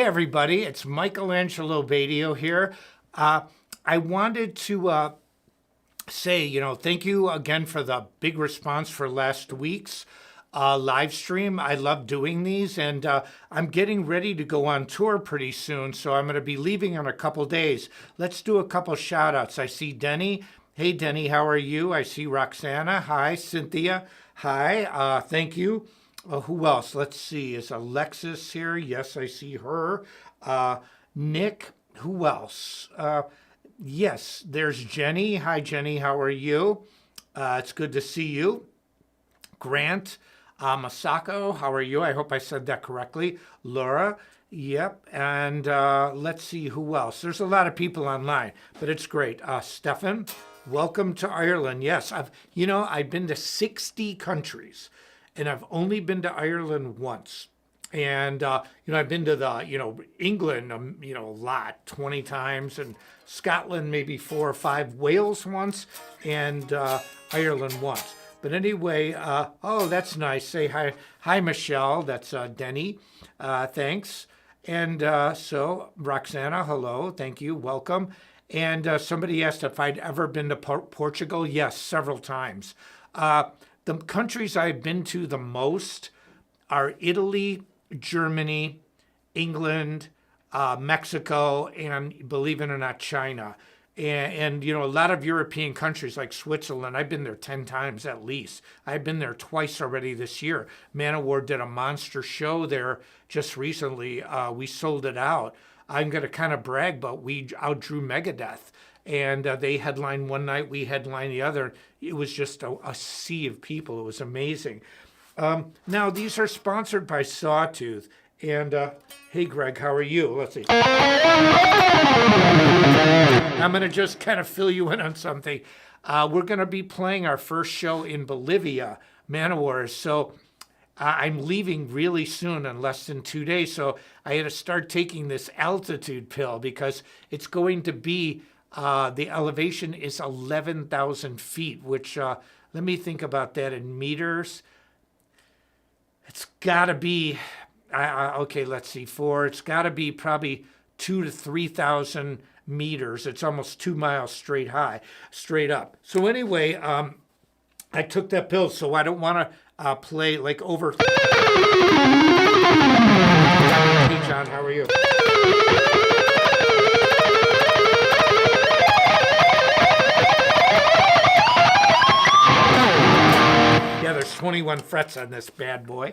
Hey everybody, it's Michelangelo Badio here. I wanted to say, thank you again for the big response for last week's live stream. I love doing these, and I'm getting ready to go on tour pretty soon, so I'm going to be leaving in a couple days. Let's do a couple shout outs. I see Denny. Hey Denny, how are you? I see Roxana. Hi, Cynthia. Hi, thank you. Who else? Let's see. Is Alexis here? Yes, I see her. Nick. Who else? Yes, there's Jenny. Hi, Jenny. How are you? It's good to see you. Grant. Masako. How are you? I hope I said that correctly. Laura. Yep. And let's see who else. There's a lot of people online, but it's great. Stefan. Welcome to Ireland. Yes, I've been to 60 countries. And I've only been to Ireland once. And, I've been to England, a lot, 20 times, and Scotland maybe 4 or 5, Wales once, and Ireland once. But anyway, oh, that's nice. Say hi. Hi, Michelle. That's Denny. Thanks. And so, Roxana, hello. Thank you. Welcome. And somebody asked if I'd ever been to Portugal. Yes, several times. The countries I've been to the most are Italy, Germany, England, Mexico, and believe it or not, China. And a lot of European countries like Switzerland, I've been there 10 times at least. I've been there twice already this year. Manowar did a monster show there just recently. We sold it out. I'm going to kind of brag, but we outdrew Megadeth. And they headlined one night, we headlined the other. It was just a sea of people. It was amazing. Now, these are sponsored by Sawtooth. And hey, Greg, how are you? Let's see. I'm going to just kind of fill you in on something. We're going to be playing our first show in Bolivia, Manowar. So I'm leaving really soon, in less than 2 days. So I had to start taking this altitude pill because it's going to be the elevation is 11,000 feet, which, let me think about that in meters. It's got to be, okay, let's see, it's got to be probably 2,000 to 3,000 meters. It's almost 2 miles straight up. So anyway, I took that pill, so I don't want to play like over. Hey, John, how are you? There's 21 frets on this bad boy.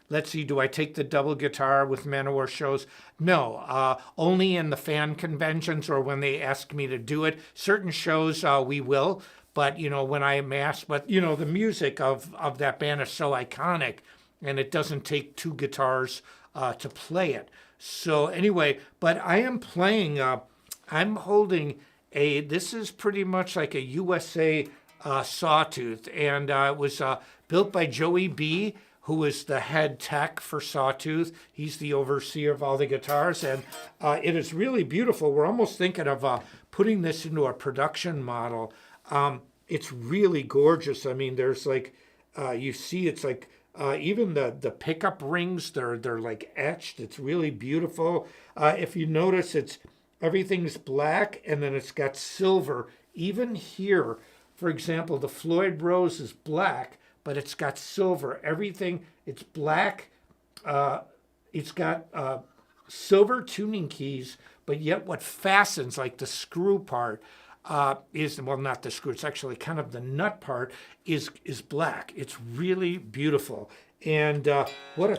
Let's see, do I take the double guitar with Manowar shows? No, only in the fan conventions or when they ask me to do it. Certain shows we will, but when I am asked, but the music of that band is so iconic and it doesn't take 2 guitars to play it. So anyway, but I am playing, I'm holding this is pretty much like a USA Sawtooth, and it was built by Joey B., who is the head tech for Sawtooth. He's the overseer of all the guitars, and it is really beautiful. We're almost thinking of putting this into a production model. It's really gorgeous. I mean, there's like, you see, it's like even the pickup rings, they're like etched. It's really beautiful. If you notice, everything's black, and then it's got silver. Even here, for example, the Floyd Rose is black, but it's got silver. Everything, it's black. It's got silver tuning keys, but yet what fastens, like the screw part, is, well, not the screw, it's actually kind of the nut part, is black. It's really beautiful. And what a...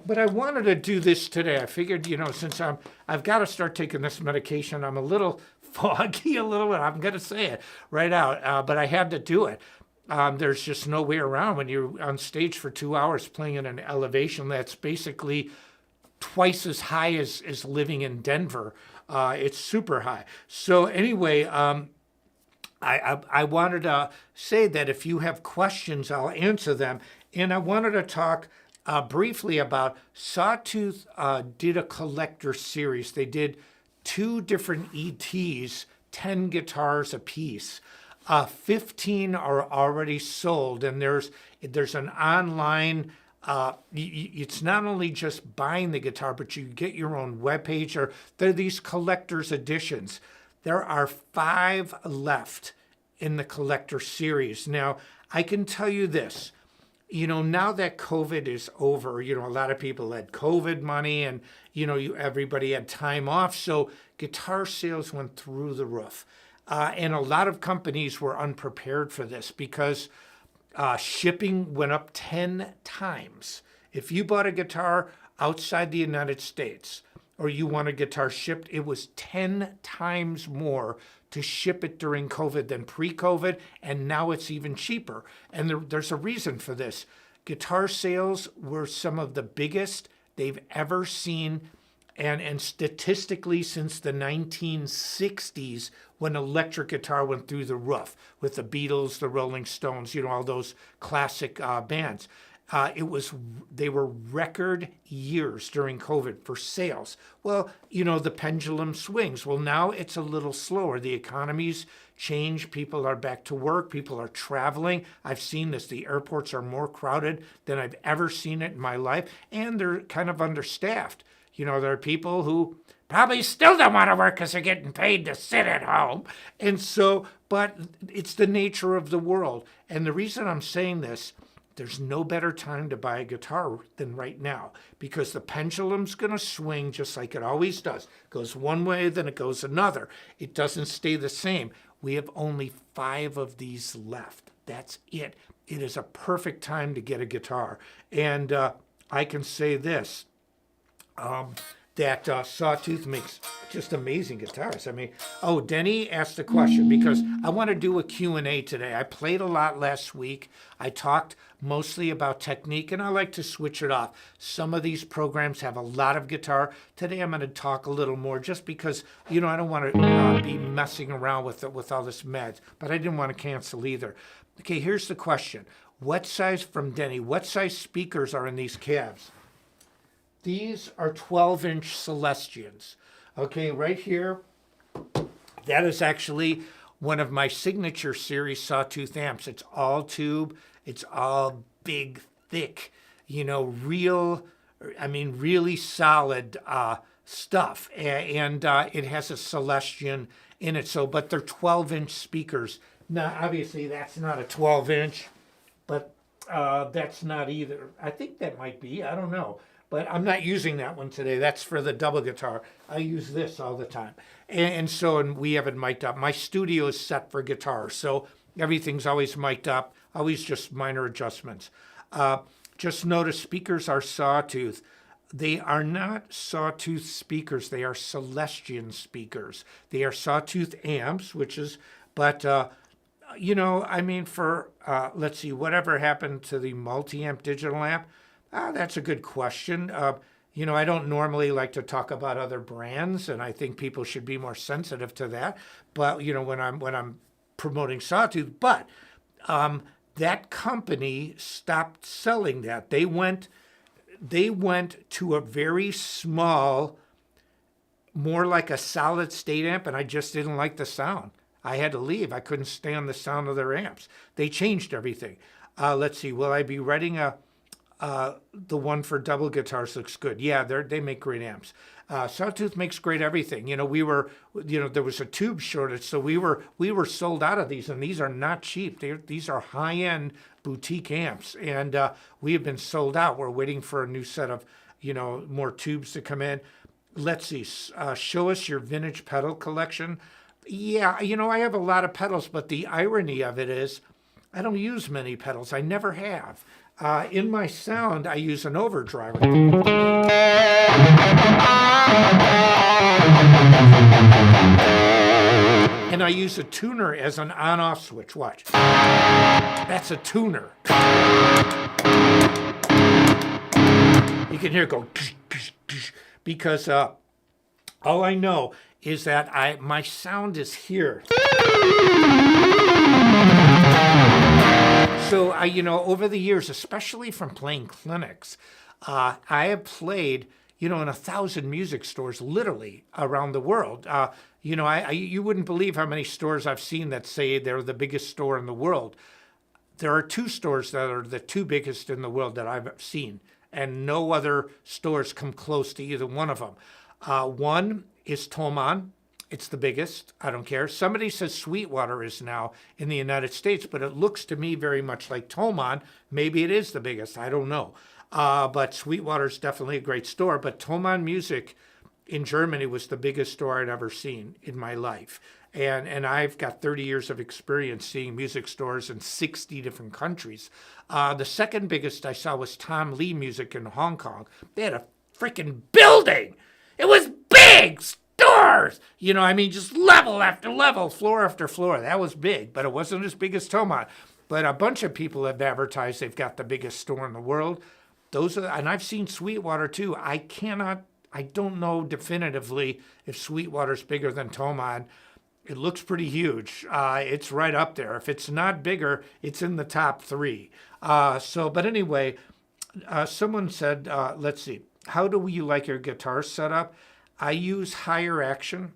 But I wanted to do this today. I figured, since I've got to start taking this medication, I'm a little foggy, I'm going to say it right out, but I had to do it. There's just no way around when you're on stage for 2 hours playing in an elevation that's basically twice as high as living in Denver. It's super high. So anyway, I wanted to say that if you have questions, I'll answer them. And I wanted to talk briefly about Sawtooth did a collector series. They did 2 different ETs, 10 guitars apiece. 15 are already sold, and there's an online. It's not only just buying the guitar, but you get your own webpage, or they're these collector's editions. There are 5 left in the collector series. Now, I can tell you this. Now that COVID is over, a lot of people had COVID money, and everybody had time off, so guitar sales went through the roof. And a lot of companies were unprepared for this because shipping went up 10 times. If you bought a guitar outside the United States, or you want a guitar shipped, it was 10 times more to ship it during COVID than pre-COVID, and now it's even cheaper. And there's a reason for this. Guitar sales were some of the biggest they've ever seen, and statistically since the 1960s, when electric guitar went through the roof with the Beatles, the Rolling Stones, all those classic bands. They were record years during COVID for sales. Well, the pendulum swings. Well, now it's a little slower. The economy's changed. People are back to work. People are traveling. I've seen this. The airports are more crowded than I've ever seen it in my life, and they're kind of understaffed. There are people who probably still don't want to work because they're getting paid to sit at home. And so, but it's the nature of the world. And the reason I'm saying this, there's no better time to buy a guitar than right now, because the pendulum's going to swing just like it always does. It goes one way, then it goes another. It doesn't stay the same. We have only 5 of these left. That's it. It is a perfect time to get a guitar. And I can say this, that Sawtooth makes just amazing guitars. Denny asked a question because I want to do a Q&A today. I played a lot last week. I talked mostly about technique, and I like to switch it off. Some of these programs have a lot of guitar. Today I'm going to talk a little more just because, I don't want to be messing around with all this meds, but I didn't want to cancel either. Okay, here's the question. From Denny, what size speakers are in these cabs? These are 12-inch Celestians. Okay, right here, that is actually one of my signature series Sawtooth amps. It's all tube. It's all big, thick, really solid stuff. And it has a Celestian in it. But they're 12-inch speakers. Now, obviously, that's not a 12-inch, but that's not either. I think that might be. I don't know. But I'm not using that one today. That's for the double guitar. I use this all the time. And we have it mic'd up. My studio is set for guitar, so everything's always mic'd up, always just minor adjustments. Just notice speakers are Sawtooth. They are not Sawtooth speakers. They are Celestian speakers. They are Sawtooth amps, let's see, whatever happened to the multi-amp digital amp? That's a good question. I don't normally like to talk about other brands, and I think people should be more sensitive to that. But when I'm promoting Sawtooth, but that company stopped selling that. They went to a very small, more like a solid state amp, and I just didn't like the sound. I had to leave. I couldn't stand the sound of their amps. They changed everything. Let's see. Will I be writing the one for double guitars looks good. Yeah, they make great amps. Sawtooth makes great everything. There was a tube shortage, so we were sold out of these, and these are not cheap. These are high-end boutique amps, and we have been sold out. We're waiting for a new set of, more tubes to come in. Let's see. Show us your vintage pedal collection. Yeah, I have a lot of pedals, but the irony of it is I don't use many pedals. I never have. In my sound, I use an overdrive. And I use a tuner as an on-off switch. Watch. That's a tuner. You can hear it go because all I know is that my sound is here. So over the years, especially from playing clinics, I have played, in 1,000 music stores, literally around the world. You wouldn't believe how many stores I've seen that say they're the biggest store in the world. There are two stores that are the two biggest in the world that I've seen, and no other stores come close to either one of them. One is Thomann. It's the biggest. I don't care. Somebody says Sweetwater is now in the United States, but it looks to me very much like Thomann. Maybe it is the biggest. I don't know. But Sweetwater is definitely a great store. But Thomann Music in Germany was the biggest store I'd ever seen in my life. And I've got 30 years of experience seeing music stores in 60 different countries. The second biggest I saw was Tom Lee Music in Hong Kong. They had a freaking building. It was big stores. Just level after level, floor after floor. That was big, but it wasn't as big as Thomann. But a bunch of people have advertised they've got the biggest store in the world. And I've seen Sweetwater too. I don't know definitively if Sweetwater's bigger than Thomann. It looks pretty huge. It's right up there. If it's not bigger, it's in the top three. But anyway, someone said, let's see, how do you like your guitar setup? I use higher action.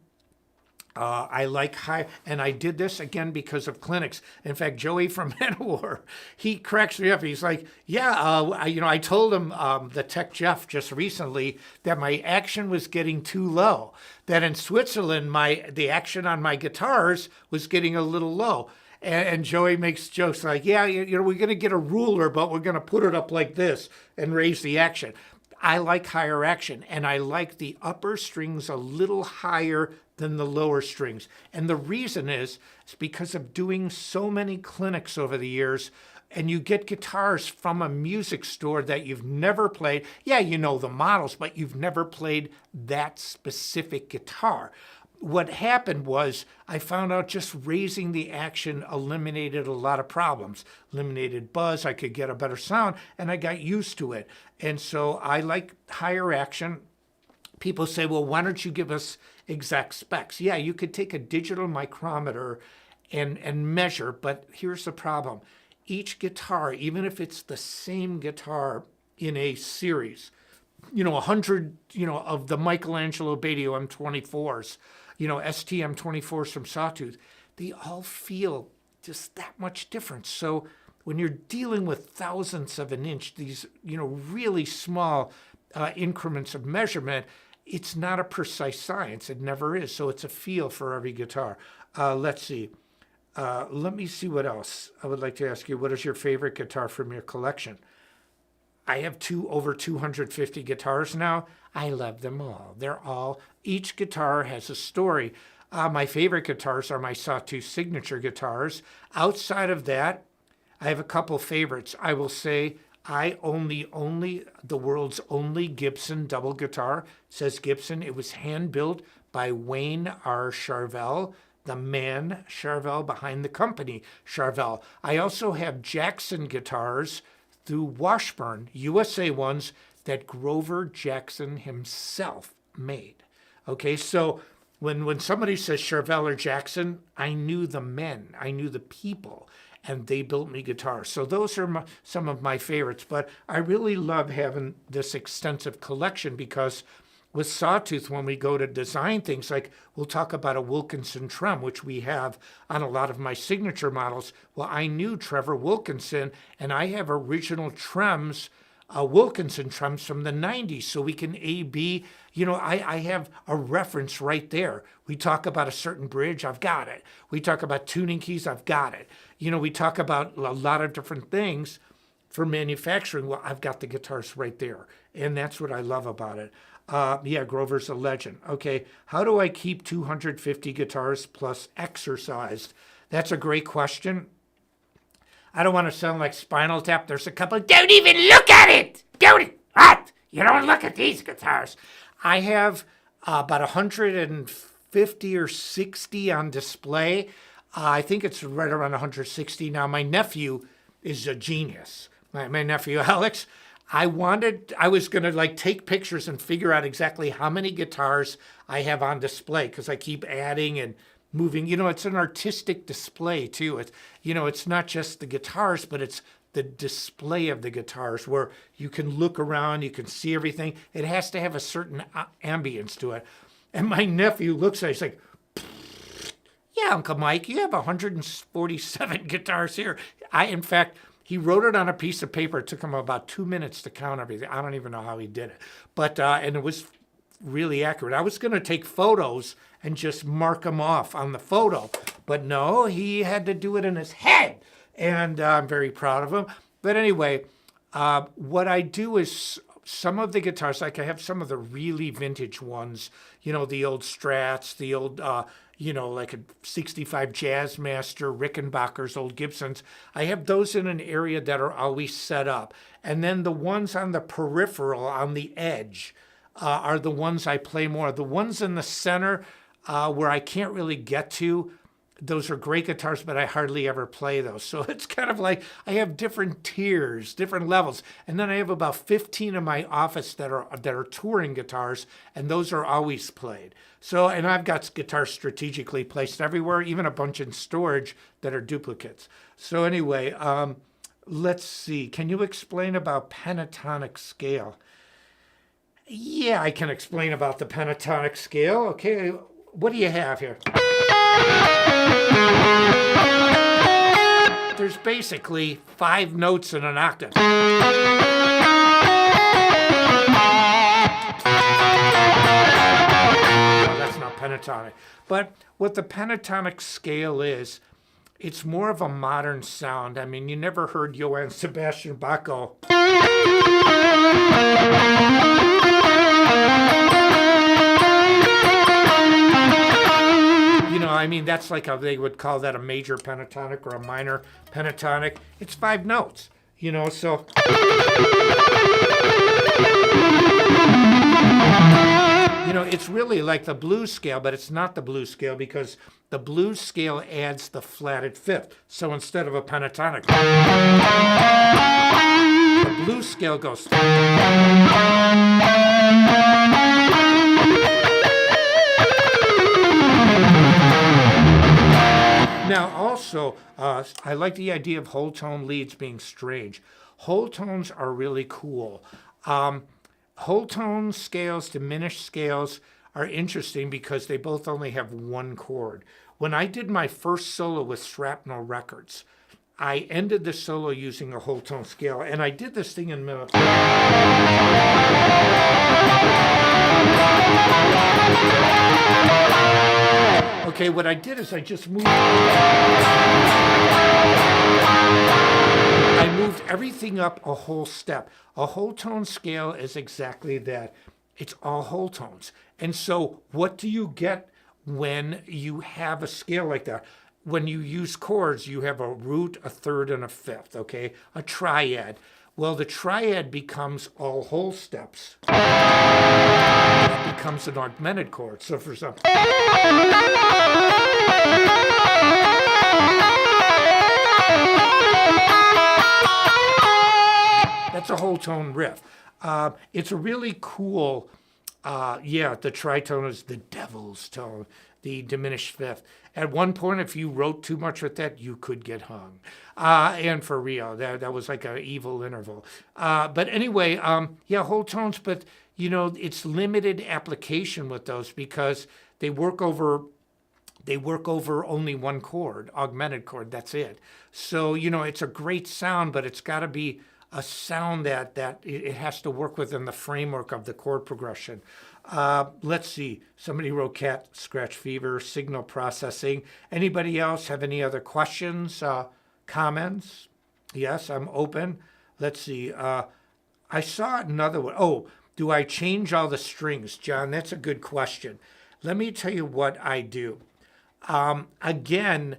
I like high, and I did this again because of clinics. In fact, Joey from Manowar, he cracks me up. He's like, I told him, the tech Jeff just recently, that my action was getting too low. That in Switzerland, the action on my guitars was getting a little low. And Joey makes jokes like, we're going to get a ruler, but we're going to put it up like this and raise the action. I like higher action, and I like the upper strings a little higher than the lower strings. And the reason is because of doing so many clinics over the years, and you get guitars from a music store that you've never played. Yeah, you know the models, but you've never played that specific guitar. What happened was I found out just raising the action eliminated a lot of problems, eliminated buzz, I could get a better sound, and I got used to it. And so I like higher action. People say, well, why don't you give us exact specs? Yeah, you could take a digital micrometer and measure, but here's the problem. Each guitar, even if it's the same guitar in a series, 100, of the Michelangelo Bedio M24s, STM24s from Sawtooth, they all feel just that much different. So when you're dealing with thousandths of an inch, these, really small increments of measurement, it's not a precise science. It never is. So it's a feel for every guitar. Let's see. Let me see what else. I would like to ask you, what is your favorite guitar from your collection? I have over 250 guitars now. I love them all. Each guitar has a story. My favorite guitars are my Sawtooth signature guitars. Outside of that, I have a couple favorites. I will say I own the world's only Gibson double guitar. It says Gibson. It was hand-built by Wayne R. Charvel, the man Charvel behind the company Charvel. I also have Jackson guitars through Washburn, USA ones that Grover Jackson himself made. Okay, so when somebody says Charvel or Jackson, I knew the men, I knew the people, and they built me guitars. So those are some of my favorites, but I really love having this extensive collection because with Sawtooth, when we go to design things, like we'll talk about a Wilkinson trem, which we have on a lot of my signature models. Well, I knew Trevor Wilkinson, and I have original trems, Wilkinson trems from the 90s, so we can A-B. I have a reference right there. We talk about a certain bridge, I've got it. We talk about tuning keys, I've got it. We talk about a lot of different things for manufacturing. Well, I've got the guitars right there, and that's what I love about it. Grover's a legend. Okay, how do I keep 250 guitars plus exercised? That's a great question. I don't want to sound like Spinal Tap. There's a couple, don't even look at it! What? You don't look at these guitars. I have about 150 or 60 on display. I think it's right around 160 now. My nephew is a genius. My nephew, Alex. I was going to take pictures and figure out exactly how many guitars I have on display because I keep adding and moving. It's an artistic display too. It's not just the guitars, but it's the display of the guitars where you can look around, you can see everything. It has to have a certain ambience to it. And my nephew looks at it, he's like, yeah, Uncle Mike, you have 147 guitars here. In fact, he wrote it on a piece of paper. It took him about 2 minutes to count everything. I don't even know how he did it. But, and it was really accurate. I was going to take photos and just mark them off on the photo. But no, he had to do it in his head. And I'm very proud of him. But anyway, what I do is some of the guitars, like I have some of the really vintage ones, the old Strats, the old, like a 65 Jazzmaster, Rickenbacker's, old Gibsons. I have those in an area that are always set up. And then the ones on the peripheral, on the edge, are the ones I play more. The ones in the center where I can't really get to, those are great guitars, but I hardly ever play those. So it's kind of like I have different tiers, different levels. And then I have about 15 in my office that are touring guitars, and those are always played. So, and I've got guitars strategically placed everywhere, even a bunch in storage that are duplicates. So anyway, let's see. Can you explain about pentatonic scale? Yeah, I can explain about the pentatonic scale. Okay, what do you have here? There's basically 5 notes in an octave. No, that's not pentatonic. But what the pentatonic scale is, it's more of a modern sound. I mean, you never heard Johann Sebastian Bach go. I mean, that's like they would call that a major pentatonic or a minor pentatonic. It's 5 notes, so. It's really like the blues scale, but it's not the blues scale because the blues scale adds the flatted fifth. So instead of a pentatonic, the blues scale goes. Now, also, I like the idea of whole tone leads being strange. Whole tones are really cool. Whole tone scales, diminished scales are interesting because they both only have one chord. When I did my first solo with Shrapnel Records, I ended the solo using a whole tone scale, and I did this thing in middle. Okay, what I did is I just moved. I moved everything up a whole step. A whole tone scale is exactly that. It's all whole tones. And so what do you get when you have a scale like that? When you use chords, you have a root, a third, and a fifth, okay? A triad. Well, the triad becomes all whole steps. It becomes an augmented chord. So for example, that's a whole tone riff. It's a really cool, the tritone is the devil's tone, the diminished fifth. At one point, if you wrote too much with that, you could get hung. And for real, that was like an evil interval. But anyway, whole tones, but it's limited application with those because they work over only one chord, augmented chord, that's it. So, it's a great sound, but it's got to be a sound that it has to work within the framework of the chord progression. Let's see. Somebody wrote cat scratch fever, signal processing. Anybody else have any other questions, comments? Yes, I'm open. Let's see. I saw another one. Oh, do I change all the strings? John, that's a good question. Let me tell you what I do. Again,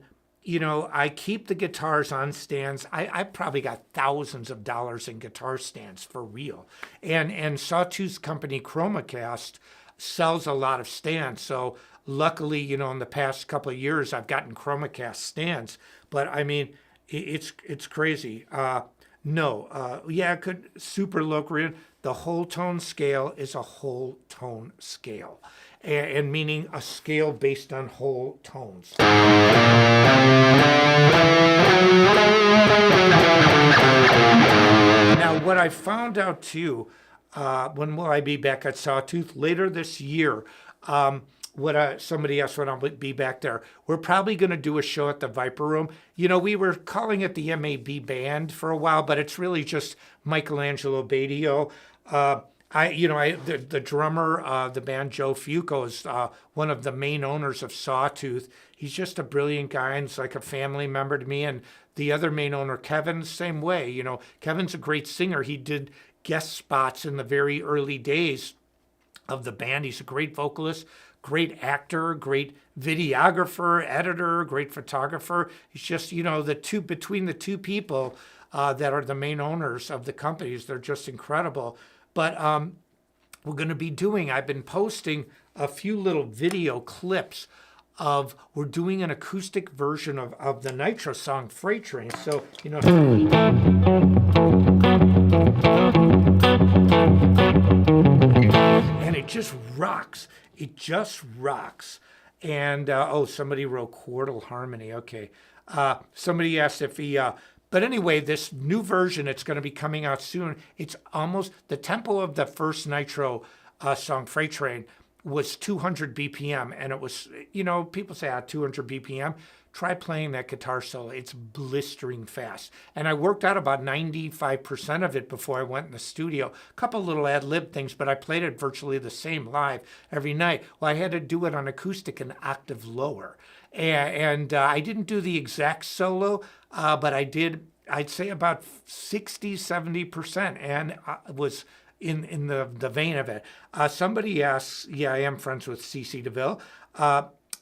I keep the guitars on stands. I probably got thousands of dollars in guitar stands for real. And Sawtooth's company ChromaCast sells a lot of stands. So luckily, in the past couple of years, I've gotten ChromaCast stands. But I mean, it's crazy. It could super low. The whole tone scale is a whole tone scale, and meaning a scale based on whole tones. Now, what I found out too, when will I be back at Sawtooth? Later this year. Somebody asked when I'll be back there. We're probably going to do a show at the Viper Room. You know, we were calling it the MAB Band for a while, but it's really just Michelangelo Badio. The drummer, the band Joe Fuco is one of the main owners of Sawtooth. He's just a brilliant guy and it's like a family member to me. And the other main owner, Kevin, same way. You know, Kevin's a great singer. He did guest spots in the very early days of the band. He's a great vocalist, great actor, great videographer, editor, great photographer. He's just, you know, between the two people that are the main owners of the companies, they're just incredible. But we're going to be I've been posting a few little video clips we're doing an acoustic version of the Nitro song Freight Train. So, you know. And it just rocks. It just rocks. And, somebody wrote chordal harmony. Okay. Somebody asked if he, but anyway, this new version, it's going to be coming out soon. It's almost, the tempo of the first Nitro song, Freight Train, was 200 BPM. And it was, you know, people say, 200 BPM. Try playing that guitar solo. It's blistering fast. And I worked out about 95% of it before I went in the studio. A couple little ad-lib things, but I played it virtually the same live every night. Well, I had to do it on acoustic an octave lower. And I didn't do the exact solo, but I did, I'd say about 60, 70%, and was in the vein of it. Somebody asks, I am friends with CC DeVille.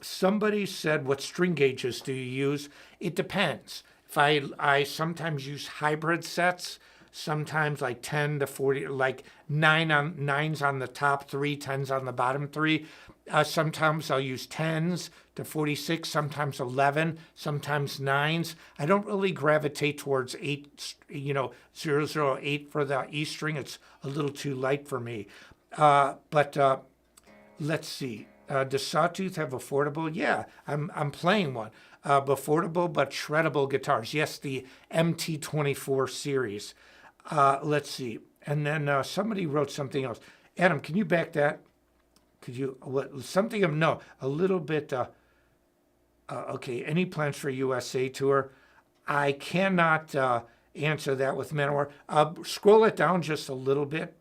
Somebody said, what string gauges do you use? It depends. If I sometimes use hybrid sets, sometimes like 10 to 40, like 9s on the top 3, 10s on the bottom 3. Sometimes I'll use 10s to 46, sometimes 11, sometimes 9s. I don't really gravitate towards 8, 008 for the E string. It's a little too light for me. But let's see. Does Sawtooth have affordable? Yeah, I'm playing one. Affordable but shreddable guitars. Yes, the MT24 series. Let's see. And then somebody wrote something else. Adam, can you back that? Could you, something of no, a little bit, okay, any plans for USA tour? I cannot answer that with Manowar. Scroll it down just a little bit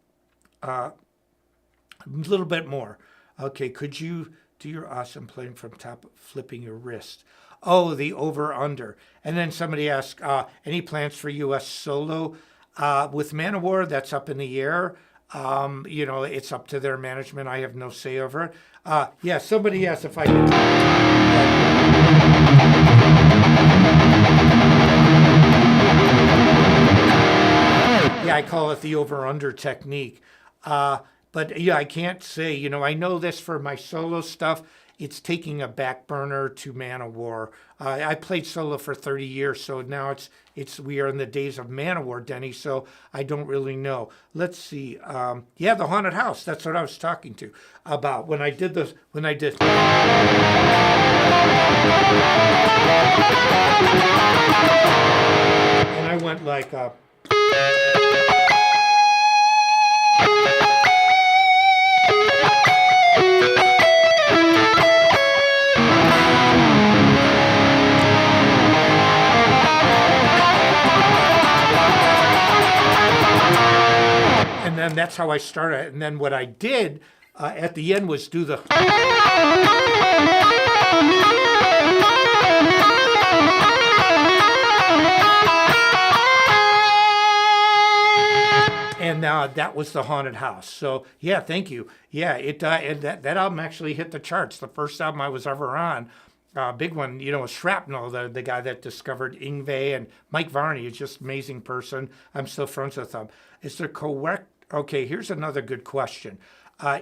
more. Okay, could you do your awesome playing from top, flipping your wrist? Oh, the over-under. And then somebody asked, any plans for US solo? With Manowar, that's up in the air. It's up to their management. I have no say over it. Somebody asked if I could. I call it the over-under technique. But I can't say, I know this for my solo stuff. It's taking a back burner to Manowar. I played solo for 30 years, so now we are in the days of Manowar, Denny, so I don't really know. Let's see. The haunted house. That's what I was talking to about when I did. And I went like, and then that's how I started. And then what I did at the end was do the. And that was the haunted house. So thank you. That album actually hit the charts. The first album I was ever on, big one. Shrapnel, the guy that discovered Yngwie, and Mike Varney is just an amazing person. I'm still friends with him. Is there correct? Okay, here's another good question.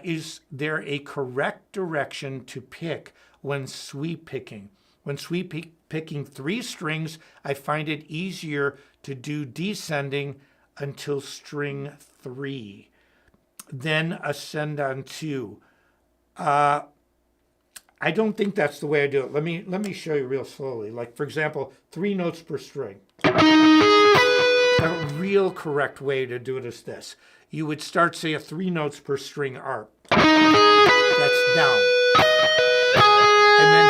Is there a correct direction to pick when sweep picking? When sweep picking 3 strings, I find it easier to do descending until string 3. then ascend on 2. I don't think that's the way I do it. Let me show you real slowly. Like, for example, 3 notes per string. A real correct way to do it is this. You would start, say, a 3 notes per string arp. That's down. And then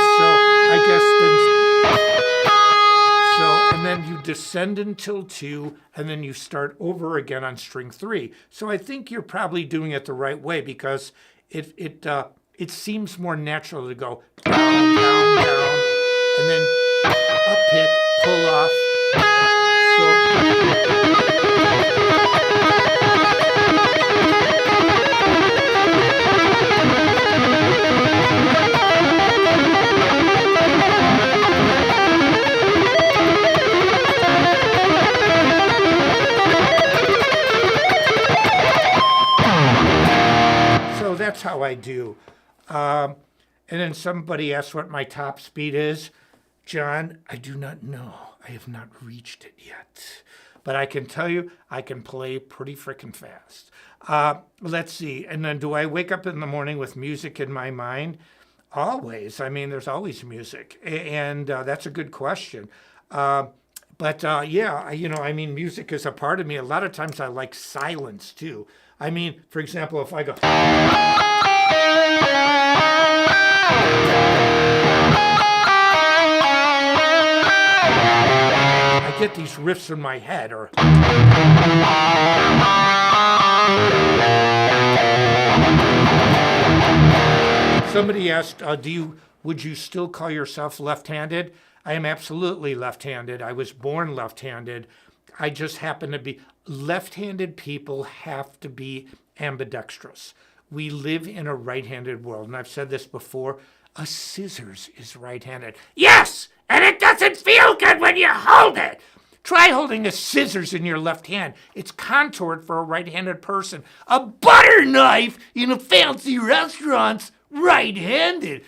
and then you descend until 2, and then you start over again on string 3. So I think you're probably doing it the right way, because it seems more natural to go down, down, down, and then up pick, pull off. So that's how I do. And then somebody asked what my top speed is. John, I do not know. I have not reached it yet. But I can tell you, I can play pretty freaking fast. Let's see. And then do I wake up in the morning with music in my mind? Always. I mean, there's always music. And that's a good question. But yeah, I mean, music is a part of me. A lot of times I like silence too. I mean, for example, if I go... I get these riffs in my head, or... Somebody asked, would you still call yourself left-handed? I am absolutely left-handed. I was born left-handed. I just happen to be... Left-handed people have to be ambidextrous. We live in a right-handed world, and I've said this before. A scissors is right-handed. Yes! And it doesn't feel good when you hold it! Try holding a scissors in your left hand. It's contoured for a right-handed person. A butter knife in a fancy restaurant's right-handed.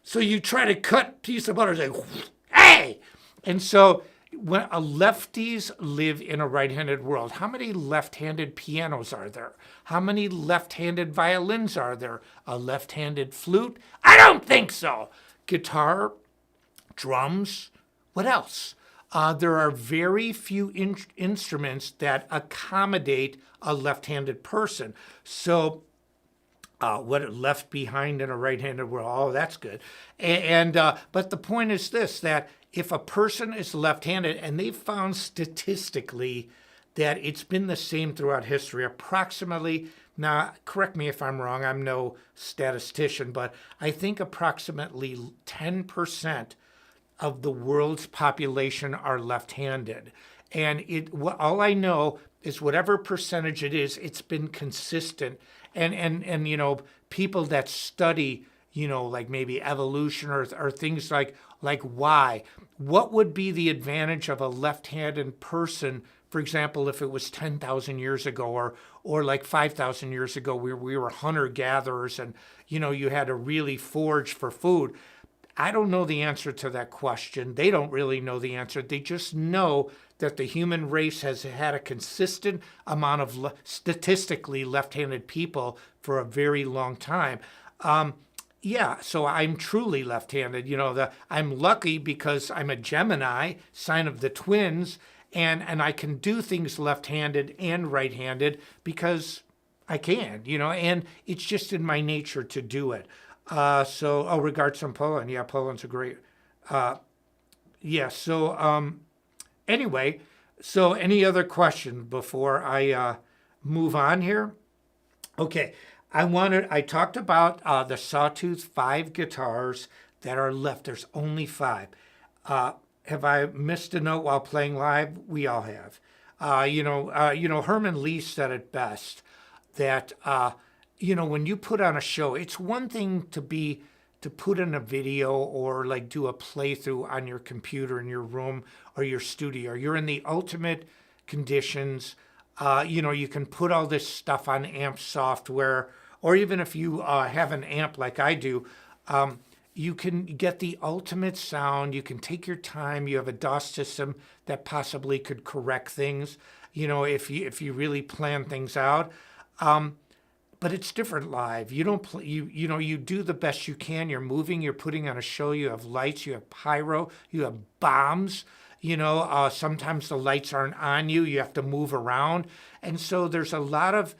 So you try to cut a piece of butter, it's like, hey! And so when lefties live in a right-handed world, how many left-handed pianos are there? How many left-handed violins are there? A left-handed flute? I don't think so. Guitar, drums, what else? There are very few instruments that accommodate a left-handed person. So what left behind in a right-handed world? Oh, that's good. But the point is this, that if a person is left-handed, and they've found statistically that it's been the same throughout history, approximately, now correct me if I'm wrong, I'm no statistician, but I think approximately 10% of the world's population are left-handed. And all I know is whatever percentage it is, it's been consistent. And people that study, like maybe evolution or things like why, what would be the advantage of a left-handed person, for example, if it was 10,000 years ago or like 5,000 years ago where we were hunter-gatherers and, you had to really forage for food. I don't know the answer to that question. They don't really know the answer. They just know that the human race has had a consistent amount of statistically left-handed people for a very long time. Yeah, so I'm truly left-handed. I'm lucky because I'm a Gemini, sign of the twins, and I can do things left-handed and right-handed because I can, and it's just in my nature to do it. Regards from Poland. Yeah, Poland's a great... Anyway, so any other question before I move on here? Okay, I talked about the Sawtooth 5 guitars that are left. There's only 5. Have I missed a note while playing live? We all have. Herman Lee said it best, that... when you put on a show, it's one thing to put in a video or like do a playthrough on your computer in your room or your studio. You're in the ultimate conditions. You can put all this stuff on amp software, or even if you have an amp like I do, you can get the ultimate sound. You can take your time. You have a DOS system that possibly could correct things, if you really plan things out. but it's different live. You don't play, you do the best you can. You're moving, you're putting on a show. You have lights, you have pyro, you have bombs. Sometimes the lights aren't on you. You have to move around, and so there's a lot of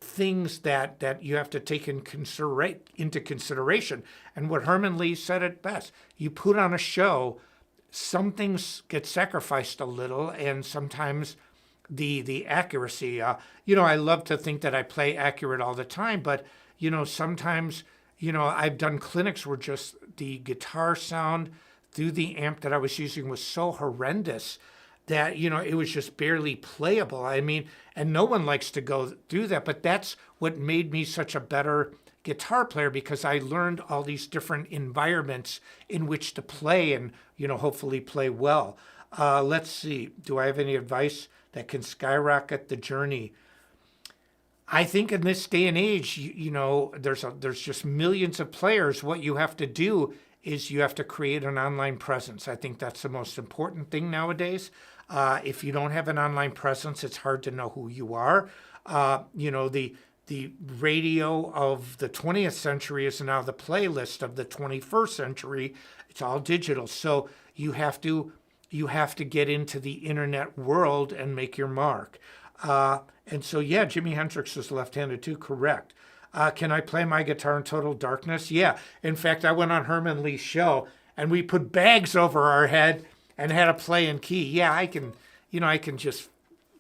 things that you have to take into consideration. And what Herman Lee said it best: you put on a show, some things get sacrificed a little, and sometimes the accuracy. I love to think that I play accurate all the time, but sometimes I've done clinics where just the guitar sound through the amp that I was using was so horrendous that it was just barely playable. I mean, and no one likes to go through that, but that's what made me such a better guitar player, because I learned all these different environments in which to play and hopefully play well. Let's see, do I have any advice that can skyrocket the journey? I think in this day and age, there's just millions of players. What you have to do is you have to create an online presence. I think that's the most important thing nowadays. If you don't have an online presence, it's hard to know who you are. The radio of the 20th century is now the playlist of the 21st century. It's all digital. So you have to get into the internet world and make your mark. And so, yeah, Jimi Hendrix was left-handed too, correct. Can I play my guitar in total darkness? Yeah. In fact, I went on Herman Lee's show and we put bags over our head and had to play in key. Yeah, I can just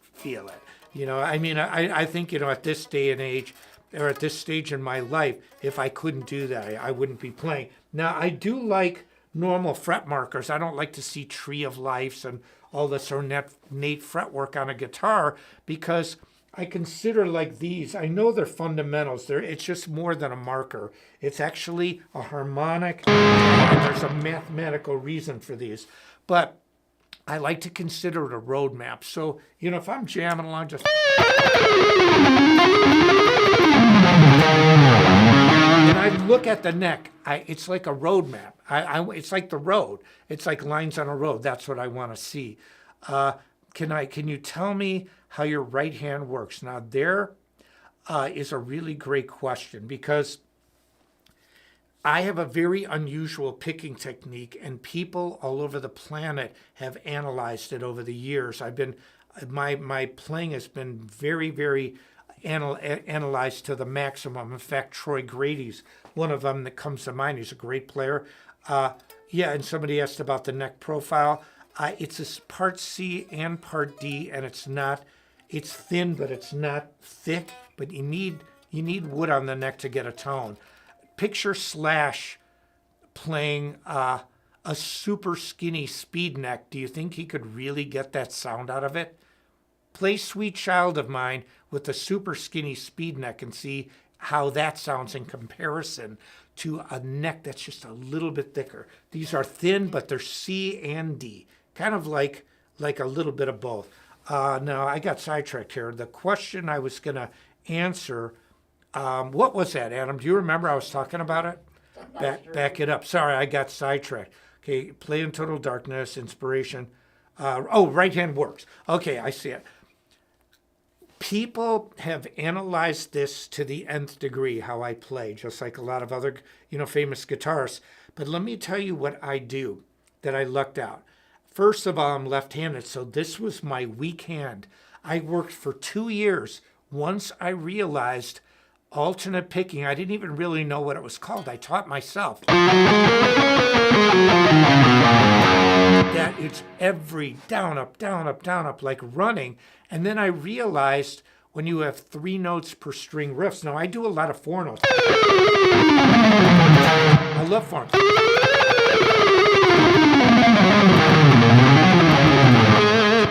feel it. I think, at this day and age, or at this stage in my life, if I couldn't do that, I wouldn't be playing. Now, I do like normal fret markers. I don't like to see Tree of Lives and all this ornate fretwork on a guitar, because I consider like these, I know they're fundamentals. It's just more than a marker. It's actually a harmonic, and there's a mathematical reason for these. But I like to consider it a roadmap. So, if I'm jamming along, just... And I look at the neck, it's like a roadmap. It's like the road. It's like lines on a road. That's what I want to see. Can you tell me how your right hand works? Now, there is a really great question, because I have a very unusual picking technique, and people all over the planet have analyzed it over the years. My playing has been very, very analyzed to the maximum. In fact, Troy Grady's one of them that comes to mind. He's a great player. And somebody asked about the neck profile. It's a part C and part D, and it's thin, but it's not thick. But you need wood on the neck to get a tone. Picture Slash playing a super skinny speed neck. Do you think he could really get that sound out of it? Play Sweet Child of Mine with a super skinny speed neck and see how that sounds in comparison to a neck that's just a little bit thicker. These are thin, but they're C and D, kind of like a little bit of both. Now, I got sidetracked here. The question I was going to answer, what was that, Adam? Do you remember I was talking about it? Back it up. Sorry, I got sidetracked. Okay, play in total darkness, inspiration. Right hand works. Okay, I see it. People have analyzed this to the nth degree, how I play, just like a lot of other, famous guitarists. But let me tell you what I do that I lucked out. First of all, I'm left-handed, so this was my weak hand. I worked for 2 years. Once I realized alternate picking, I didn't even really know what it was called. I taught myself. That it's every down, up, down, up, down, up, like running. And then I realized when you have 3 notes per string riffs. Now, I do a lot of 4 notes. I love 4 notes.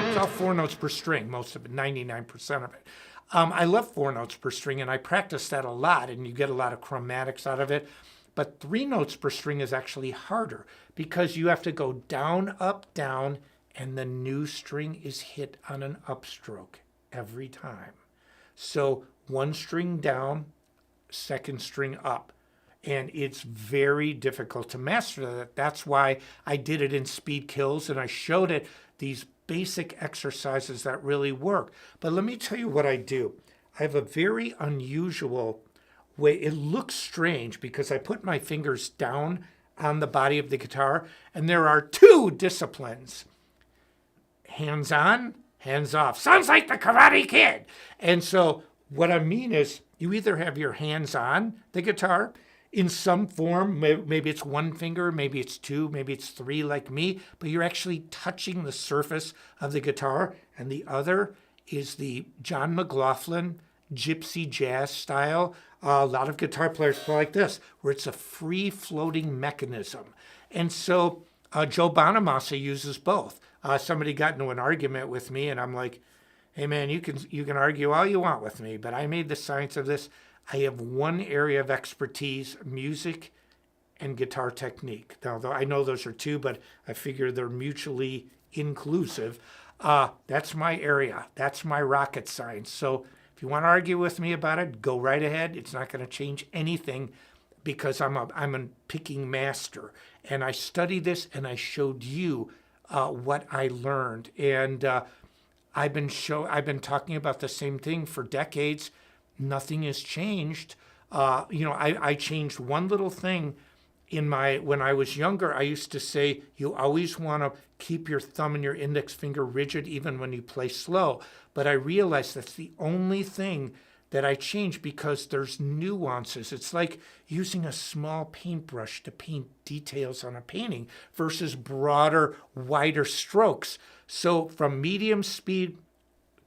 It's all 4 notes per string, most of it, 99% of it. I love 4 notes per string, and I practice that a lot, and you get a lot of chromatics out of it. But 3 notes per string is actually harder, because you have to go down, up, down, and the new string is hit on an upstroke every time. So 1 string down, 2nd string up. And it's very difficult to master that. That's why I did it in Speed Kills, and I showed it these basic exercises that really work. But let me tell you what I do. I have a very unusual way. It looks strange because I put my fingers down on the body of the guitar, and there are two disciplines: hands on, hands off. Sounds like the Karate Kid. And so what I mean is you either have your hands on the guitar in some form, maybe it's one finger, maybe it's two, maybe it's three like me, but you're actually touching the surface of the guitar. And the other is the John McLaughlin gypsy jazz style. A lot of guitar players play like this, where it's a free floating mechanism. And so Joe Bonamassa uses both. Somebody got into an argument with me, and I'm like, hey man, you can argue all you want with me, but I made the science of this. I have one area of expertise: music and guitar technique. Now, though I know those are two, but I figure they're mutually inclusive. That's my area. That's my rocket science. So if you want to argue with me about it, go right ahead. It's not going to change anything because I'm a picking master. And I studied this and I showed you what I learned. And I've been talking about the same thing for decades. Nothing has changed. I changed one little thing when I was younger. I used to say, you always want to keep your thumb and your index finger rigid even when you play slow. But I realized that's the only thing that I changed because there's nuances. It's like using a small paintbrush to paint details on a painting versus broader, wider strokes. So from medium speed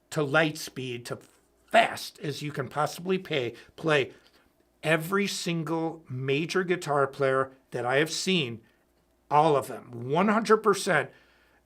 to light speed to fast as you can possibly play, every single major guitar player that I have seen, all of them, 100%,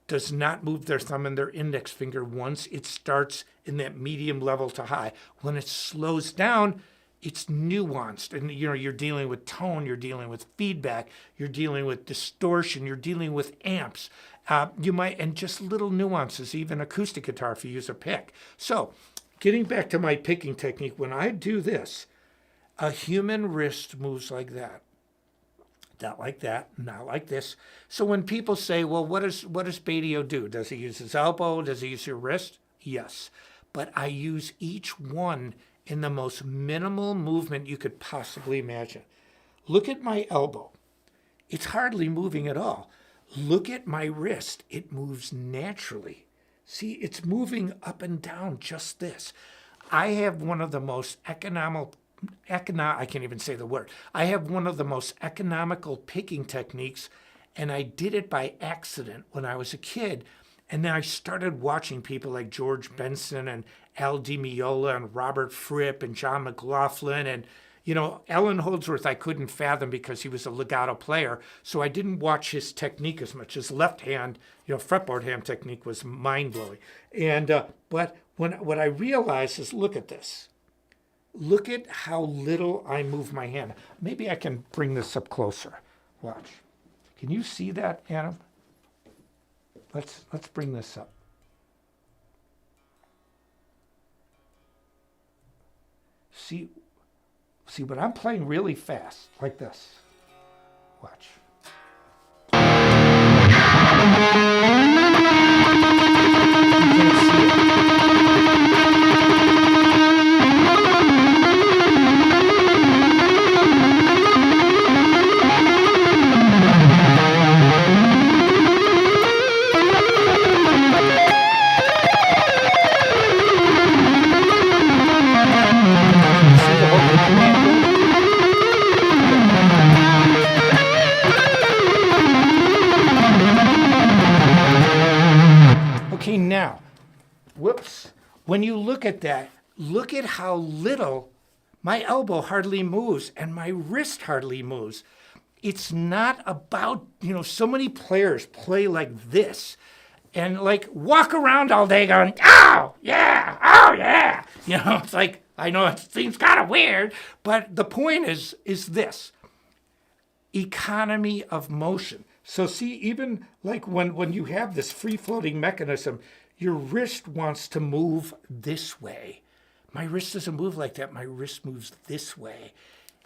does not move their thumb and their index finger once it starts in that medium level to high. When it slows down, it's nuanced. And you're dealing with tone, you're dealing with feedback, you're dealing with distortion, you're dealing with amps. And just little nuances, even acoustic guitar if you use a pick. So getting back to my picking technique, when I do this, a human wrist moves like that. Not like that, not like this. So when people say, well, what does Badio do? Does he use his elbow? Does he use his wrist? Yes. But I use each one in the most minimal movement you could possibly imagine. Look at my elbow. It's hardly moving at all. Look at my wrist. It moves naturally. See, it's moving up and down just this. I have one of the most I can't even say the word. I have one of the most economical picking techniques, and I did it by accident when I was a kid. And then I started watching people like George Benson and Al Di Meola and Robert Fripp and John McLaughlin. And, Ellen Holdsworth I couldn't fathom because he was a legato player. So I didn't watch his technique as much. His left hand, fretboard hand technique was mind-blowing. And but what I realized is, look at this. Look at how little I move my hand. Maybe I can bring this up closer. Watch. Can you see that, Adam? Let's bring this up. See when I'm playing really fast, like this. Watch. You can't see it. Okay, now, whoops. When you look at that, look at how little my elbow hardly moves and my wrist hardly moves. It's not about, so many players play like this and like walk around all day going, oh, yeah. It's like, I know it seems kind of weird, but the point is this: economy of motion. So see, even like when you have this free-floating mechanism, your wrist wants to move this way. My wrist doesn't move like that. My wrist moves this way.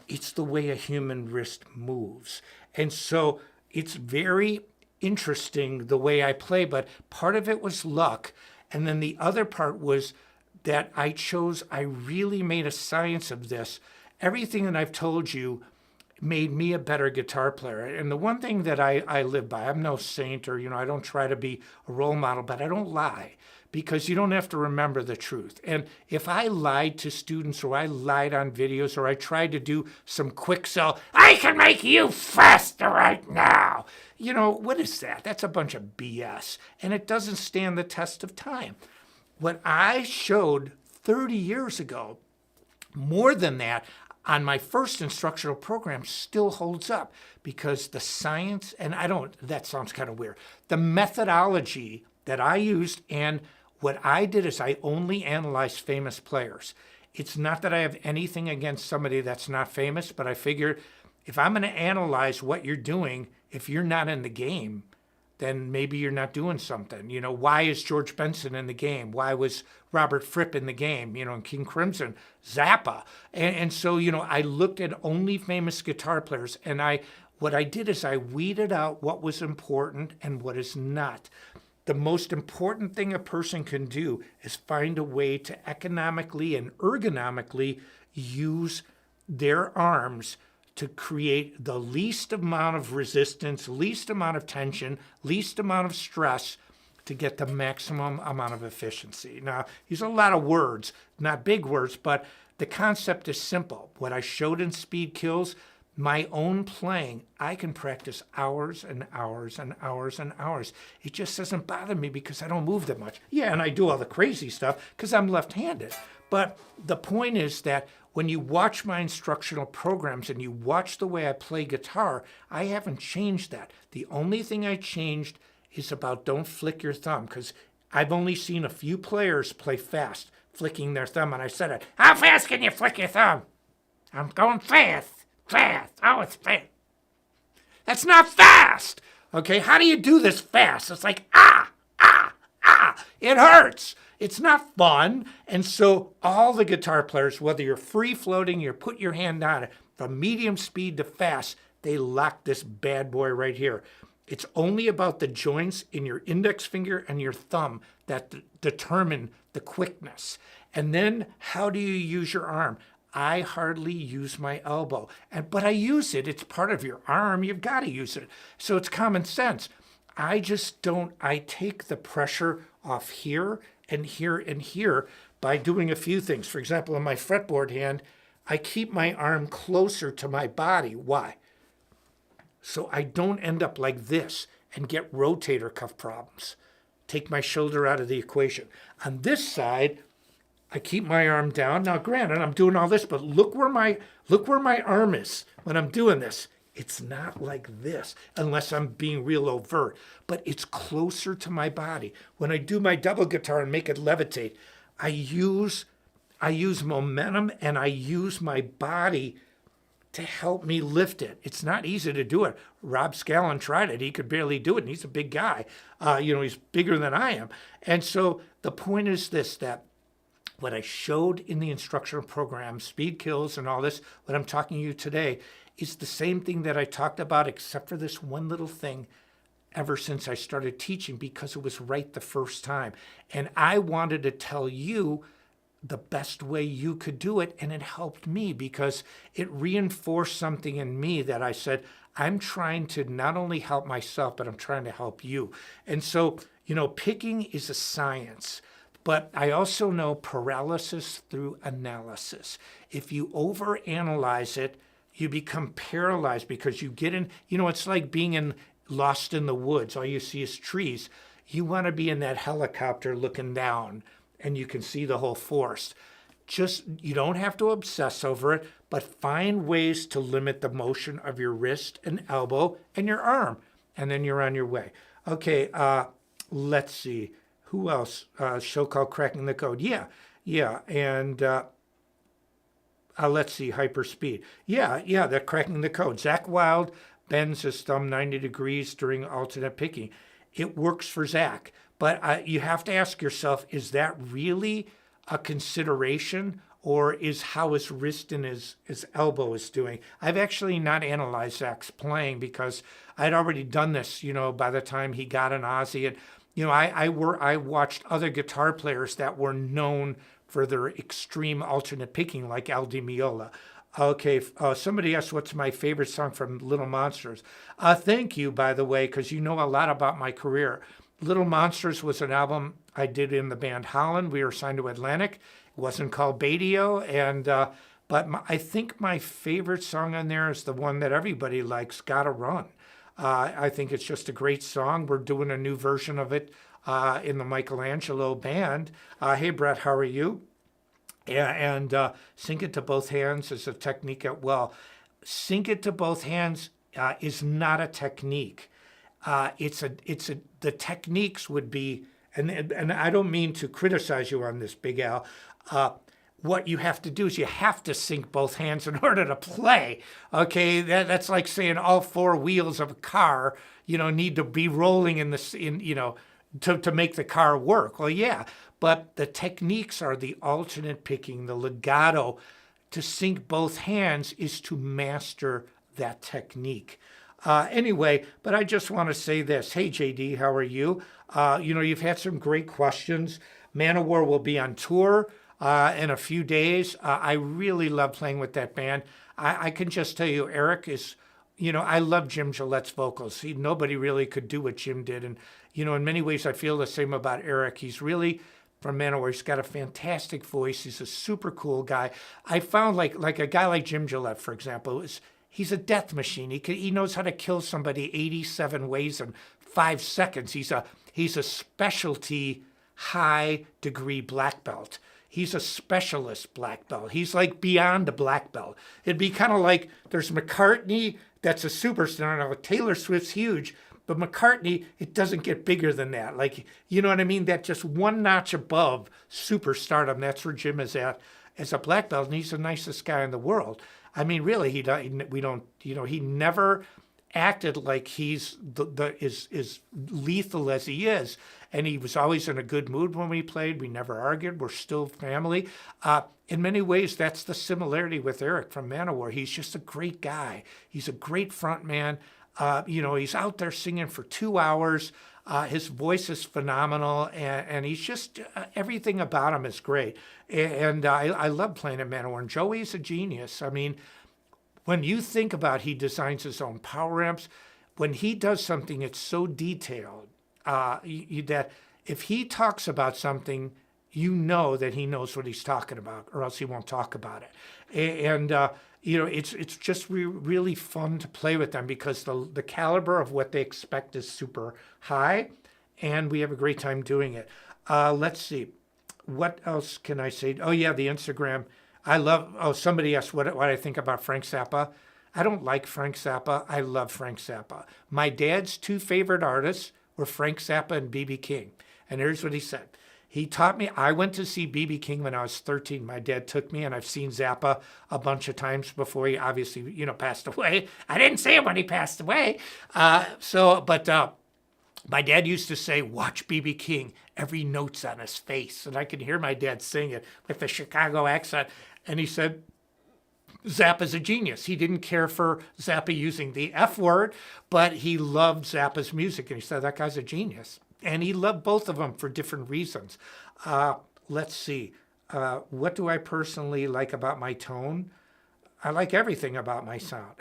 It's the way a human wrist moves. And so it's very interesting the way I play, but part of it was luck. And then the other part was that I chose. I really made a science of this. Everything that I've told you made me a better guitar player. And the one thing that I live by, I'm no saint, or, I don't try to be a role model, but I don't lie, because you don't have to remember the truth. And if I lied to students, or I lied on videos, or I tried to do some quick sell, I can make you faster right now. What is that? That's a bunch of BS. And it doesn't stand the test of time. What I showed 30 years ago, more than that, on my first instructional program still holds up, because the science, and that sounds kind of weird, the methodology that I used, and what I did is I only analyzed famous players. It's not that I have anything against somebody that's not famous, but I figured if I'm going to analyze what you're doing, if you're not in the game, then maybe you're not doing something. Why is George Benson in the game? Why was Robert Fripp in the game? In King Crimson, Zappa. And so, I looked at only famous guitar players, and what I did is I weeded out what was important and what is not. The most important thing a person can do is find a way to economically and ergonomically use their arms to create the least amount of resistance, least amount of tension, least amount of stress, to get the maximum amount of efficiency. Now, these are a lot of words, not big words, but the concept is simple. What I showed in Speed Kills, my own playing, I can practice hours and hours and hours and hours. It just doesn't bother me because I don't move that much. Yeah, and I do all the crazy stuff because I'm left-handed. But the point is that when you watch my instructional programs and you watch the way I play guitar, I haven't changed that. The only thing I changed is about don't flick your thumb, because I've only seen a few players play fast, flicking their thumb, and I said it. How fast can you flick your thumb? I'm going fast. Fast. Oh, it's fast. That's not fast. Okay, how do you do this fast? It's like, ah. It hurts. It's not fun. And so all the guitar players, whether you're free floating, you put your hand on it, from medium speed to fast, they lock this bad boy right here. It's only about the joints in your index finger and your thumb that determine the quickness. And then how do you use your arm? I hardly use my elbow, but I use it. It's part of your arm. You've got to use it. So it's common sense. I just don't. I take the pressure off here and here and here by doing a few things. For example, in my fretboard hand, I keep my arm closer to my body. Why? So I don't end up like this and get rotator cuff problems. Take my shoulder out of the equation. On this side, I keep my arm down. Now, granted, I'm doing all this, but look where my arm is when I'm doing this. It's not like this, unless I'm being real overt, but it's closer to my body. When I do my double guitar and make it levitate, I use momentum, and I use my body to help me lift it. It's not easy to do it. Rob Scallon tried it. He could barely do it, and he's a big guy. He's bigger than I am. And so the point is this, that what I showed in the instructional program, Speed Kills and all this, what I'm talking to you today, is the same thing that I talked about, except for this one little thing, ever since I started teaching, because it was right the first time. And I wanted to tell you the best way you could do it, and it helped me because it reinforced something in me that I said, I'm trying to not only help myself, but I'm trying to help you. And so, picking is a science. But I also know paralysis through analysis. If you overanalyze it, you become paralyzed because you get in, it's like being lost in the woods. All you see is trees. You want to be in that helicopter looking down and you can see the whole forest. You don't have to obsess over it, but find ways to limit the motion of your wrist and elbow and your arm. And then you're on your way. Okay, let's see. Who else? A show called Cracking the Code. Yeah. And let's see, Hyperspeed. Yeah, they're cracking the code. Zach Wilde bends his thumb 90 degrees during alternate picking. It works for Zach. But you have to ask yourself, is that really a consideration, or is how his wrist and his elbow is doing? I've actually not analyzed Zach's playing because I'd already done this, by the time he got an Aussie. And I watched other guitar players that were known for their extreme alternate picking like Al Di Meola. Okay, somebody asked what's my favorite song from Little Monsters. Thank you, by the way, because you know a lot about my career. Little Monsters was an album I did in the band Holland. We were signed to Atlantic. It wasn't called Badio, and I think my favorite song on there is the one that everybody likes, Gotta Run. I think it's just a great song. We're doing a new version of it in the Michelangelo band. Hey, Brett, how are you? Yeah, and sink it to both hands is a technique. Sink it to both hands is not a technique. The techniques would be, and I don't mean to criticize you on this, Big Al. What you have to do is you have to sink both hands in order to play. Okay, that's like saying all four wheels of a car, need to be rolling to make the car work. Well, yeah, but the techniques are the alternate picking, the legato. To sink both hands is to master that technique. Anyway, but I just want to say this. Hey, JD, how are you? You've had some great questions. Manowar will be on tour in a few days. I really love playing with that band. I can just tell you, Eric is, I love Jim Gillette's vocals. Nobody really could do what Jim did. And, in many ways, I feel the same about Eric. He's really, from Manowar, he's got a fantastic voice. He's a super cool guy. I found like a guy like Jim Gillette, for example, he's a death machine. He knows how to kill somebody 87 ways in 5 seconds. He's a specialty high degree black belt. He's a specialist black belt. He's like beyond a black belt. It'd be kind of like there's McCartney that's a superstar. Now Taylor Swift's huge, but McCartney, it doesn't get bigger than that. Like, you know what I mean? That just one notch above superstardom. That's where Jim is at as a black belt, and he's the nicest guy in the world. I mean, really, he never acted like he's is lethal as he is. And he was always in a good mood when we played. We never argued. We're still family. In many ways, that's the similarity with Eric from Manowar. He's just a great guy. He's a great front man. He's out there singing for 2 hours. His voice is phenomenal, and he's just, everything about him is great. And I love playing at Manowar. And Joey's a genius. I mean, when you think about he designs his own power amps, when he does something, it's so detailed that if he talks about something, you know that he knows what he's talking about, or else he won't talk about it. And it's just really fun to play with them because the caliber of what they expect is super high, and we have a great time doing it. Let's see. What else can I say? Oh, yeah, the Instagram. Somebody asked what I think about Frank Zappa. I don't like Frank Zappa. I love Frank Zappa. My dad's two favorite artists were Frank Zappa and B.B. King. And here's what he said. He taught me, I went to see B.B. King when I was 13. My dad took me, and I've seen Zappa a bunch of times before he obviously, passed away. I didn't see him when he passed away. My dad used to say, watch B.B. King. Every note's on his face. And I could hear my dad sing it with the Chicago accent. And he said, Zappa's a genius. He didn't care for Zappa using the F word, but he loved Zappa's music. And he said, that guy's a genius. And he loved both of them for different reasons. Let's see. What do I personally like about my tone? I like everything about my sound.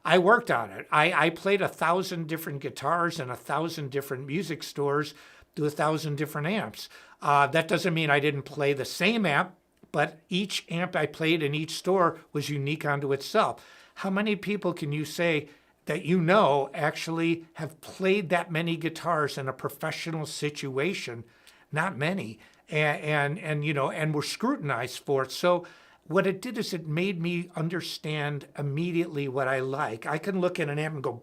I worked on it. I played 1,000 different guitars in 1,000 different music stores to 1,000 different amps. That doesn't mean I didn't play the same amp, but each amp I played in each store was unique unto itself. How many people can you say that actually have played that many guitars in a professional situation? Not many, and were scrutinized for it. So what it did is it made me understand immediately what I like. I can look at an amp and go,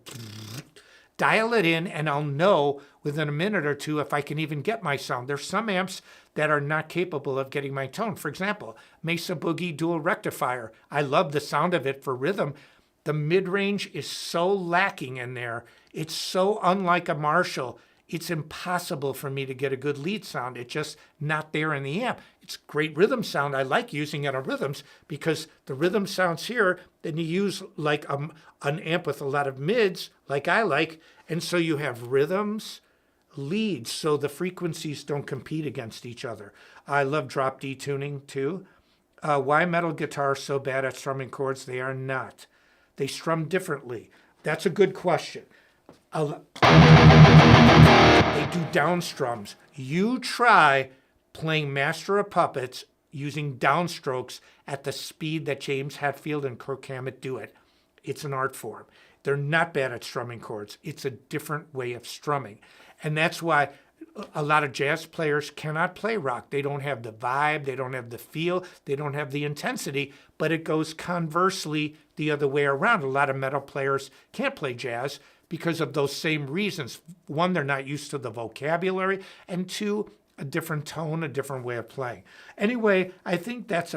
dial it in, and I'll know within a minute or two if I can even get my sound. There's some amps that are not capable of getting my tone. For example, Mesa Boogie Dual Rectifier. I love the sound of it for rhythm. The mid-range is so lacking in there. It's so unlike a Marshall. It's impossible for me to get a good lead sound. It's just not there in the amp. It's great rhythm sound. I like using it on rhythms because the rhythm sounds here. Then you use like an amp with a lot of mids, like I like. And so you have rhythms, leads so the frequencies don't compete against each other. I love drop D tuning too. Why metal guitars so bad at strumming chords? They are not. They strum differently. That's a good question. They do down strums. You try playing Master of Puppets using downstrokes at the speed that James Hetfield and Kirk Hammett do it. It's an art form. They're not bad at strumming chords. It's a different way of strumming. And that's why a lot of jazz players cannot play rock. They don't have the vibe, they don't have the feel, they don't have the intensity, but it goes conversely the other way around. A lot of metal players can't play jazz because of those same reasons. One, they're not used to the vocabulary, and two, a different tone, a different way of playing. Anyway, I think that's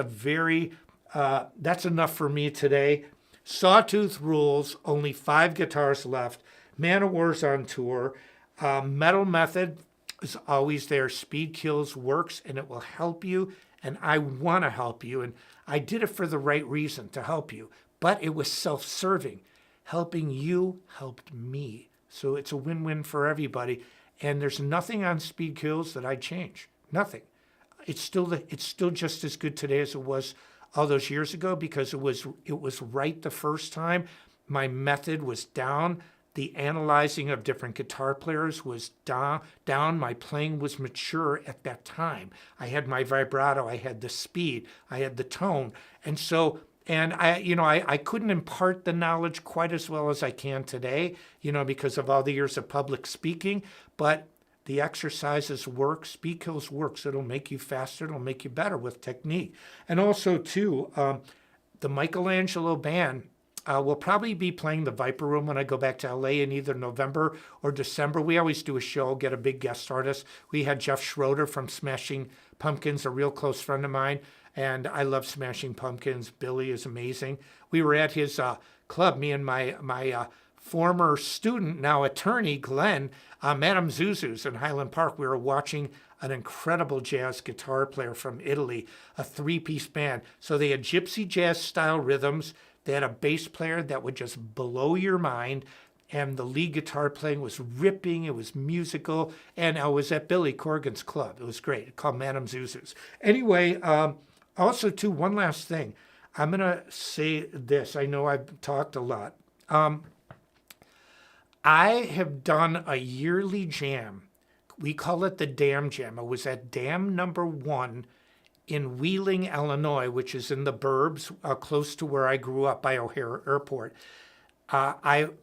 that's enough for me today. Sawtooth rules, only 5 guitars left. Man of War's on tour. Metal Method is always there. Speed Kills works, and it will help you, and I want to help you, and I did it for the right reason, to help you, but it was self-serving. Helping you helped me, so it's a win-win for everybody, and there's nothing on Speed Kills that I'd change. Nothing. It's still just as good today as it was all those years ago because it was right the first time. My method was down. The analyzing of different guitar players was down. My playing was mature at that time. I had my vibrato, I had the speed, I had the tone. And I couldn't impart the knowledge quite as well as I can today, because of all the years of public speaking, but the exercises work. Speed Kills works. It'll make you faster. It'll make you better with technique. And also, too, the Michelangelo Band will probably be playing the Viper Room when I go back to LA in either November or December. We always do a show, get a big guest artist. We had Jeff Schroeder from Smashing Pumpkins, a real close friend of mine, and I love Smashing Pumpkins. Billy is amazing. We were at his club, me and my former student, now attorney, Glenn, Madame Zuzu's in Highland Park. We were watching an incredible jazz guitar player from Italy, a 3-piece band. So they had gypsy jazz style rhythms. They had a bass player that would just blow your mind. And the lead guitar playing was ripping. It was musical. And I was at Billy Corgan's club. It was great. It's called Madame Zuzu's. Anyway, also, too, one last thing. I'm going to say this. I know I've talked a lot. I have done a yearly jam. We call it the Dam Jam. I was at Dam number 1 in Wheeling, Illinois, which is in the burbs, close to where I grew up by O'Hare Airport.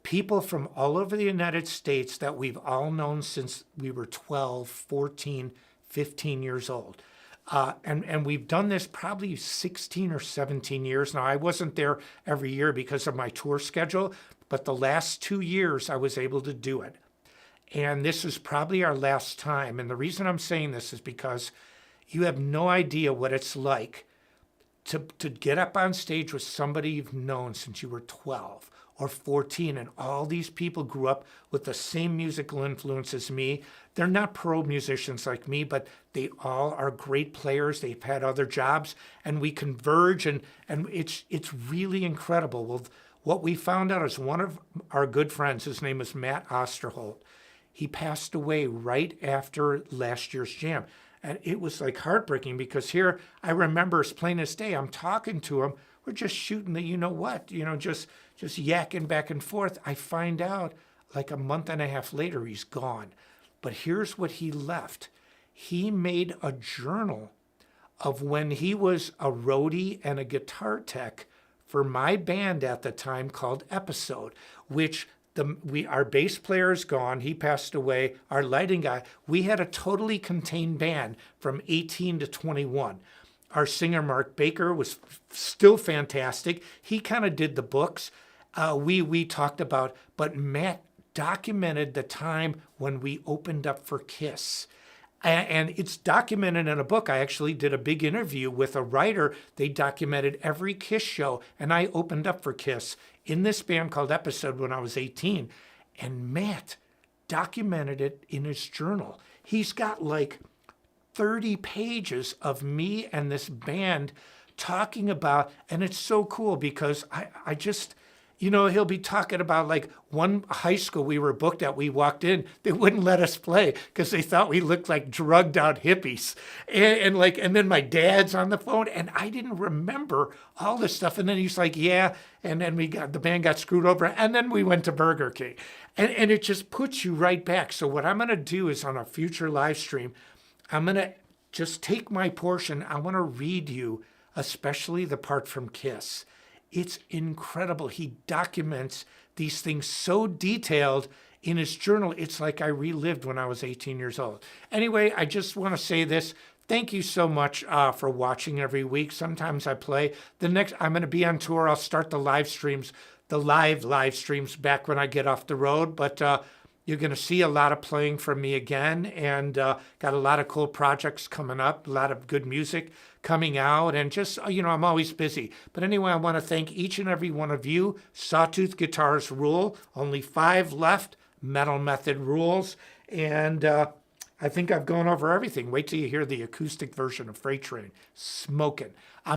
People from all over the United States that we've all known since we were 12, 14, 15 years old. And we've done this probably 16 or 17 years. Now, I wasn't there every year because of my tour schedule, but the last 2 years I was able to do it. And this is probably our last time. And the reason I'm saying this is because you have no idea what it's like to get up on stage with somebody you've known since you were 12 or 14, and all these people grew up with the same musical influence as me. They're not pro musicians like me, but they all are great players. They've had other jobs, and we converge, and it's really incredible. Well, what we found out is one of our good friends, his name is Matt Osterholt. He passed away right after last year's jam. And it was like heartbreaking because here, I remember as plain as day, I'm talking to him. We're just shooting the, just yakking back and forth. I find out like a month and a half later, he's gone. But here's what he left. He made a journal of when he was a roadie and a guitar tech for my band at the time called Episode, which our bass player is gone. He passed away. Our lighting guy, we had a totally contained band from 18 to 21. Our singer, Mark Baker, was still fantastic. He kind of did the books. We talked about, but Matt documented the time when we opened up for Kiss. And it's documented in a book. I actually did a big interview with a writer. They documented every Kiss show, and I opened up for Kiss in this band called Episode when I was 18. And Matt documented it in his journal. He's got like 30 pages of me and this band talking about, and it's so cool because I just, he'll be talking about like one high school we were booked at. We walked in, they wouldn't let us play because they thought we looked like drugged out hippies. And then my dad's on the phone, and I didn't remember all this stuff. And then he's like, yeah. And then the band got screwed over. And then we went to Burger King. And it just puts you right back. So what I'm going to do is on a future live stream, I'm going to just take my portion. I want to read you, especially the part from Kiss. It's incredible. He documents these things so detailed in his journal. It's like I relived when I was 18 years old. Anyway, I just want to say this. Thank you so much for watching every week. Sometimes I play. I'm going to be on tour. I'll start the live streams, the live streams back when I get off the road. But you're going to see a lot of playing from me again, and got a lot of cool projects coming up, a lot of good music coming out, and just, I'm always busy. But anyway, I want to thank each and every one of you. Sawtooth Guitars rule. Only 5 left. Metal Method rules. And I think I've gone over everything. Wait till you hear the acoustic version of Freight Train. Smoking.